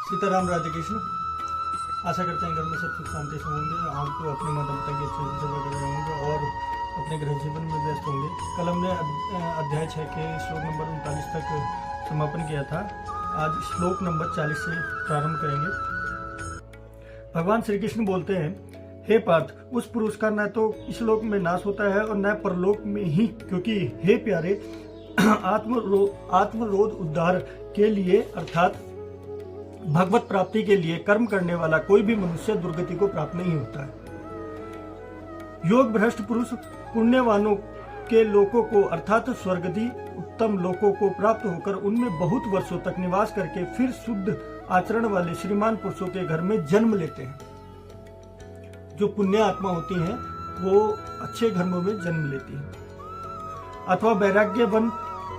सीताराम राधे कृष्ण। आशा करते हैं घर में सब सुख शांति से होंगे, आप अपने माता पिता की अच्छे से सेवा कर रहे होंगे और अपने गृह जीवन में व्यस्त होंगे। कल हमने अध्याय 6 के श्लोक नंबर 39 तक समापन किया था। आज श्लोक नंबर 40 से प्रारंभ करेंगे। भगवान श्री कृष्ण बोलते हैं, हे पार्थ, उस पुरुष का न तो इस लोक में नाश होता है और न परलोक में ही, क्योंकि हे प्यारे, आत्मरोध उद्धार के लिए अर्थात भगवत प्राप्ति के लिए कर्म करने वाला कोई भी मनुष्य दुर्गति को प्राप्त नहीं होता है। योग भ्रष्ट पुरुष पुण्यवानों के लोकों को अर्थात स्वर्गदी उत्तम लोकों को प्राप्त होकर उनमें बहुत वर्षों तक निवास करके फिर शुद्ध आचरण वाले श्रीमान पुरुषों के घर में जन्म लेते हैं। जो पुण्य आत्मा होती हैं वो अच्छे घरों में जन्म लेती हैं। अथवा वैराग्यवान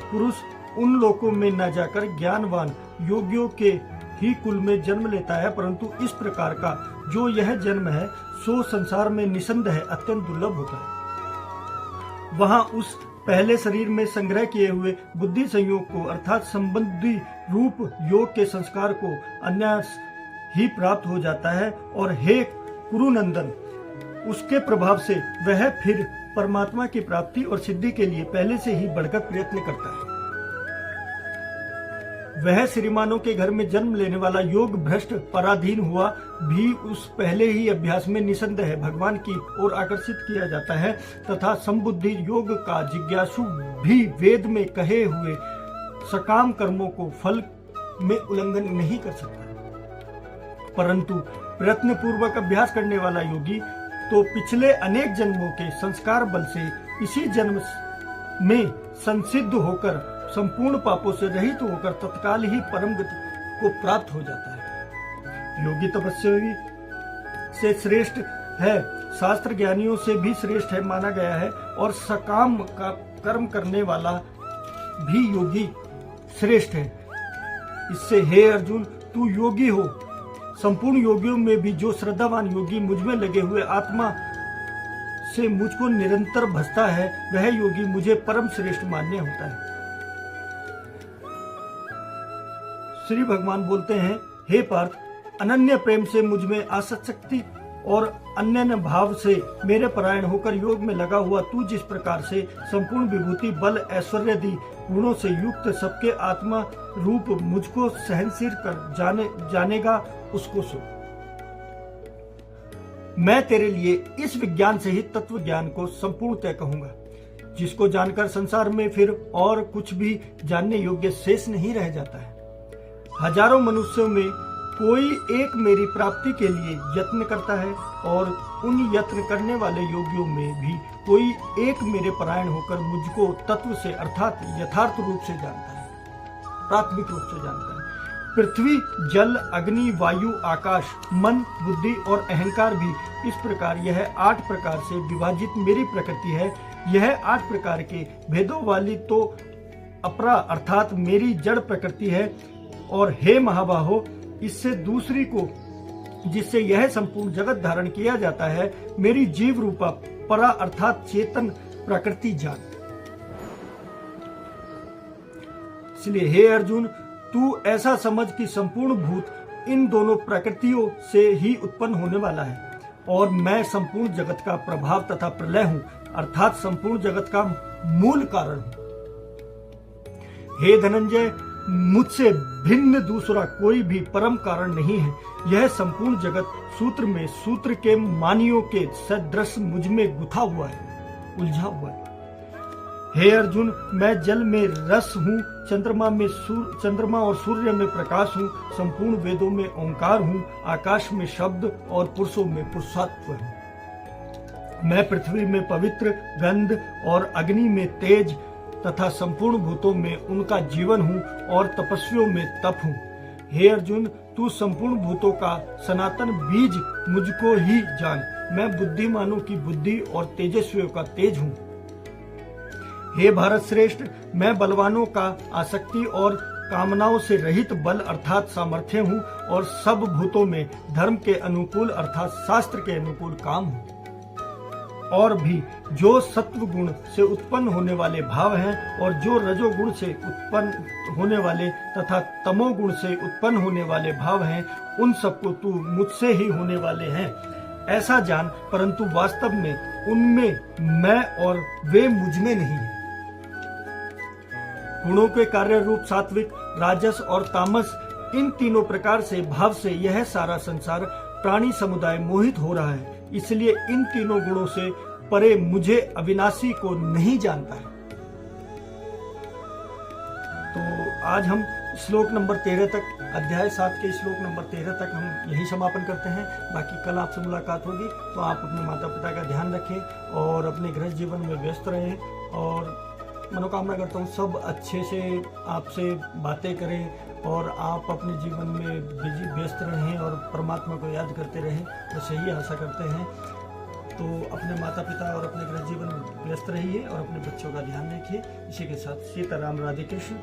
पुरुष उन लोकों में न जाकर ज्ञानवान योगियों के ही कुल में जन्म लेता है, परंतु इस प्रकार का जो यह जन्म है सो संसार में निसंदेह अत्यंत दुर्लभ होता है। वहां उस पहले शरीर में संग्रह किए हुए बुद्धि संयोग को अर्थात संबंधी रूप योग के संस्कार को अन्यास ही प्राप्त हो जाता है और हे कुरुनंदन, उसके प्रभाव से वह फिर परमात्मा की प्राप्ति और सिद्धि के लिए पहले से ही बढ़कर प्रयत्न करता है। वह श्रीमानों के घर में जन्म लेने वाला योग भ्रष्ट पराधीन हुआ भी उस पहले ही अभ्यास में निसंदेह भगवान की ओर आकर्षित किया जाता है तथा संबुद्धि योग का जिज्ञासु भी वेद में कहे हुए सकाम कर्मों को फल में उल्लंघन नहीं कर सकता। परंतु प्रयत्न पूर्वक अभ्यास करने वाला योगी तो पिछले अनेक जन्मों के संस्कार बल से इसी जन्म में संसिद्ध होकर संपूर्ण पापों से रहित होकर तत्काल ही परम गति को प्राप्त हो जाता है। योगी तपस्वी से श्रेष्ठ है, शास्त्र ज्ञानियों से भी श्रेष्ठ है माना गया है और सकाम का कर्म करने वाला भी योगी श्रेष्ठ है। इससे हे अर्जुन, तू योगी हो। संपूर्ण योगियों में भी जो श्रद्धावान योगी मुझ में लगे हुए आत्मा से मुझको निरंतर भजता है, वह योगी मुझे परम श्रेष्ठ मान्य होता है। श्री भगवान बोलते हैं, हे पार्थ, अनन्य प्रेम से मुझ में आसक्ति और अन्य भाव से मेरे परायण होकर योग में लगा हुआ तू जिस प्रकार से संपूर्ण विभूति बल ऐश्वर्यादि गुणों से युक्त सबके आत्मा रूप मुझको सहनशील कर जानेगा, उसको सुन। मैं तेरे लिए इस विज्ञान से ही तत्व ज्ञान को संपूर्णतः कहूंगा, जिसको जानकर संसार में फिर और कुछ भी जानने योग्य शेष नहीं रह जाता है। हजारों मनुष्यों में कोई एक मेरी प्राप्ति के लिए यत्न करता है और उन यत्न करने वाले योगियों में भी कोई एक मेरे परायण होकर मुझको तत्व से अर्थात यथार्थ रूप से जानता है, प्राथमिक रूप से जानता है। पृथ्वी, जल, अग्नि, वायु, आकाश, मन, बुद्धि और अहंकार भी इस प्रकार यह 8 प्रकार से विभाजित मेरी प्रकृति है। यह 8 प्रकार के भेदों वाली तो अपरा अर्थात मेरी जड़ प्रकृति है। और हे महाबाहो, इससे दूसरी को जिससे यह संपूर्ण जगत धारण किया जाता है, मेरी जीव रूपा परा अर्थात चेतन प्रकृति जान। इसलिए हे अर्जुन, तू ऐसा समझ कि संपूर्ण भूत इन दोनों प्रकृतियों से ही उत्पन्न होने वाला है और मैं संपूर्ण जगत का प्रभाव तथा प्रलय हूं, अर्थात संपूर्ण जगत का मूल कारण हूं। हे धनंजय, मुझसे भिन्न दूसरा कोई भी परम कारण नहीं है। यह संपूर्ण जगत सूत्र में सूत्र के मानियों के सदृश मुझ में गुथा हुआ है, उलझा हुआ है। हे अर्जुन, मैं जल में रस हूँ, चंद्रमा और सूर्य में प्रकाश हूँ, संपूर्ण वेदों में ओंकार हूँ, आकाश में शब्द और पुरुषों में पुरुषत्व हूँ। मैं पृथ्वी में पवित्र गंध और अग्नि में तेज तथा संपूर्ण भूतों में उनका जीवन हूँ और तपस्वियों में तप हूँ। हे अर्जुन, तू संपूर्ण भूतों का सनातन बीज मुझको ही जान। मैं बुद्धिमानों की बुद्धि और तेजस्वियों का तेज हूँ। हे भारत श्रेष्ठ, मैं बलवानों का आसक्ति और कामनाओं से रहित बल अर्थात सामर्थ्य हूँ और सब भूतों में धर्म के अनुकूल अर्थात शास्त्र के अनुकूल काम हूँ। और भी जो सत्व गुण से उत्पन्न होने वाले भाव हैं और जो रजोगुण से उत्पन्न होने वाले तथा तमोगुण से उत्पन्न होने वाले भाव हैं, उन सबको तू मुझसे ही होने वाले हैं ऐसा जान, परंतु वास्तव में उनमें मैं और वे मुझ में नहीं है। गुणों के कार्य रूप सात्विक, राजस और तामस, इन तीनों प्रकार से भाव से यह सारा संसार प्राणी समुदाय मोहित हो रहा है। इसलिए इन तीनों गुणों से परे मुझे अविनाशी को नहीं जानता है। तो आज हम श्लोक नंबर 13 तक, अध्याय 7 के श्लोक नंबर 13 तक हम यही समापन करते हैं। बाकी कल आपसे मुलाकात होगी, तो आप अपने माता पिता का ध्यान रखें और अपने गृहस्थ जीवन में व्यस्त रहें। और मनोकामना करता हूँ सब अच्छे से आपसे बातें करें और आप अपने जीवन में व्यस्त रहें और परमात्मा को याद करते रहें, बस यही आशा करते हैं। तो अपने माता पिता और अपने गृह जीवन में व्यस्त रहिए और अपने बच्चों का ध्यान रखिए। इसी के साथ सीताराम, राधे कृष्ण।